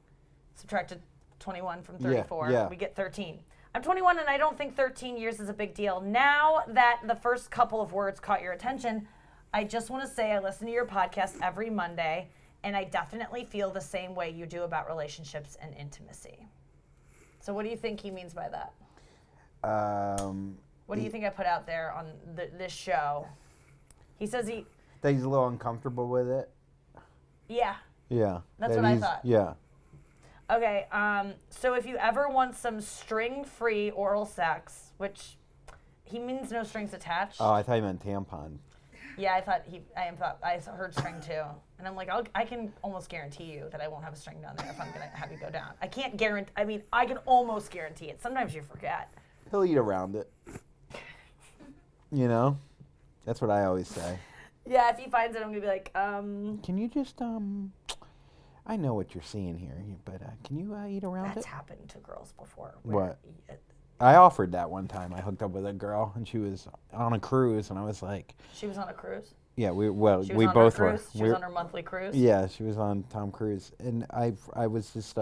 Speaker 1: subtracted 21 from 34,
Speaker 5: yeah.
Speaker 1: we get 13. I'm 21 and I don't think 13 years is a big deal. Now that the first couple of words caught your attention, I just want to say I listen to your podcast every Monday, and I definitely feel the same way you do about relationships and intimacy. So what do you think he means by that? What do you think I put out there on this show? He says
Speaker 5: That he's a little uncomfortable with it.
Speaker 1: yeah.
Speaker 5: Yeah.
Speaker 1: That's
Speaker 5: that
Speaker 1: what I
Speaker 5: he's-
Speaker 1: thought.
Speaker 5: Yeah.
Speaker 1: Okay, so if you ever want some string-free oral sex, which he means no strings attached.
Speaker 5: Oh, I thought you meant tampon.
Speaker 1: Yeah, I heard string too. And I'm like, I can almost guarantee you that I won't have a string down there if I'm gonna have you go down. I can't guarantee, I can almost guarantee it. Sometimes you forget.
Speaker 5: He'll eat around it. You know? That's what I always say.
Speaker 1: Yeah, if he finds it, I'm gonna be like,
Speaker 5: Can you just, I know what you're seeing here, but can you eat around
Speaker 1: that's
Speaker 5: it?
Speaker 1: happened to girls before.
Speaker 5: What? I offered that one time. I hooked up with a girl, and she was on a cruise, and I was like,
Speaker 1: She was on a cruise?
Speaker 5: yeah, we
Speaker 1: She was
Speaker 5: both
Speaker 1: on her
Speaker 5: were.
Speaker 1: cruise? She was on her monthly cruise?
Speaker 5: Yeah, she was on Tom Cruise, and I was just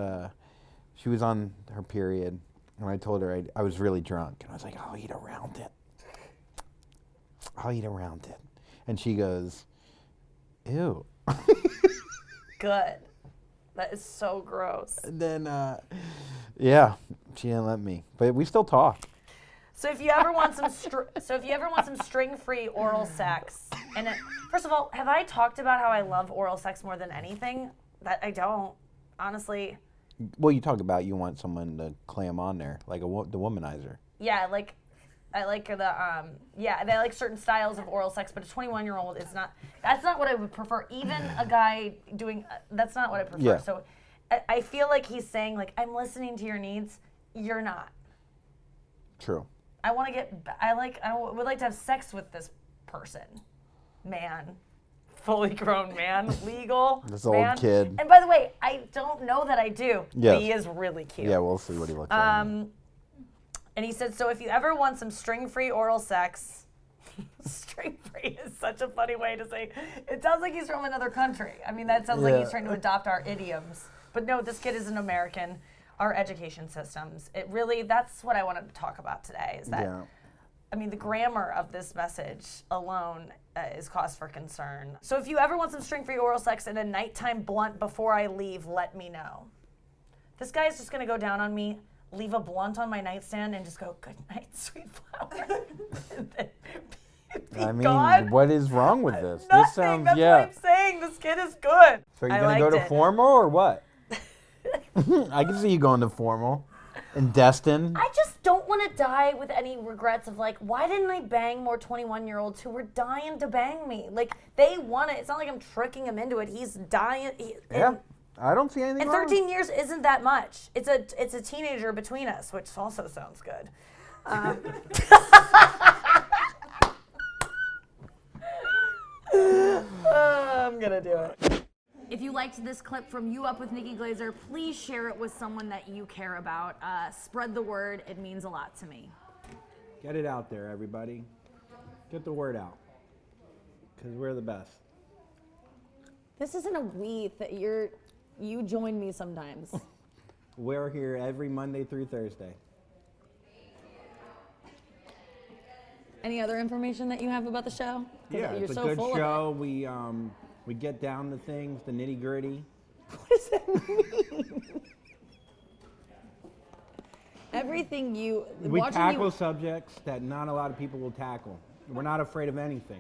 Speaker 5: she was on her period, and I told her I was really drunk, and I was like, I'll eat around it. I'll eat around it, and she goes, ew.
Speaker 1: Good. That is so gross.
Speaker 5: And then yeah, she didn't let me, but we still talk.
Speaker 1: So if you ever want some string-free oral sex, And first of all, have I talked about how I love oral sex more than anything? That I don't, honestly.
Speaker 5: Well, you talk about you want someone to clam on there, like the womanizer.
Speaker 1: Yeah, like I like the they like certain styles of oral sex, but a 21-year-old is not. That's not what I would prefer. Even a guy doing that's not what I prefer.
Speaker 5: Yeah.
Speaker 1: So I feel like he's saying like I'm listening to your needs. You're not.
Speaker 5: True.
Speaker 1: I want to get. I would like to have sex with this person, man. Fully grown man, legal.
Speaker 5: This
Speaker 1: man.
Speaker 5: old kid.
Speaker 1: And by the way, I don't know that I do.
Speaker 5: Yes.
Speaker 1: But he is really cute.
Speaker 5: Yeah, we'll see what he looks like.
Speaker 1: And he said, so if you ever want some string-free oral sex, string-free is such a funny way to say. It sounds like he's from another country. I mean, that sounds like he's trying to adopt our idioms. But no, this kid is an American. Our education systems. It really, that's what I wanted to talk about today. Is that.
Speaker 5: Yeah.
Speaker 1: I mean, the grammar of this message alone is cause for concern. So if you ever want some string-free oral sex and a nighttime blunt before I leave, let me know. This guy's just gonna go down on me, leave a blunt on my nightstand, and just go, good night, sweet flower. And then be
Speaker 5: I mean,
Speaker 1: gone.
Speaker 5: what is wrong with this?
Speaker 1: Nothing.
Speaker 5: This sounds,
Speaker 1: That's
Speaker 5: yeah.
Speaker 1: what I'm saying. This kid is good.
Speaker 5: So are you
Speaker 1: I
Speaker 5: going to go
Speaker 1: liked
Speaker 5: to
Speaker 1: it.
Speaker 5: formal or what? I can see you going to formal. And Destin.
Speaker 1: I just don't want to die with any regrets of like, why didn't I bang more 21-year-olds who were dying to bang me? Like, they want it. It's not like I'm tricking him into it. He's dying.
Speaker 5: Yeah. I don't see anything
Speaker 1: And
Speaker 5: wrong.
Speaker 1: 13 years isn't that much. It's a teenager between us, which also sounds good. I'm gonna do it. If you liked this clip from You Up with Nikki Glaser, please share it with someone that you care about. Spread the word. It means a lot to me.
Speaker 5: Get it out there, everybody. Get the word out. Because we're the best.
Speaker 1: This isn't a we that you join me sometimes.
Speaker 5: We're here every Monday through Thursday.
Speaker 1: Any other information that you have about the show? 'Cause
Speaker 5: Yeah,
Speaker 1: you're
Speaker 5: it's a
Speaker 1: so
Speaker 5: good
Speaker 1: full
Speaker 5: show. We get down to things, the nitty gritty.
Speaker 1: What does that mean? Everything
Speaker 5: We tackle subjects that not a lot of people will tackle. We're not afraid of anything.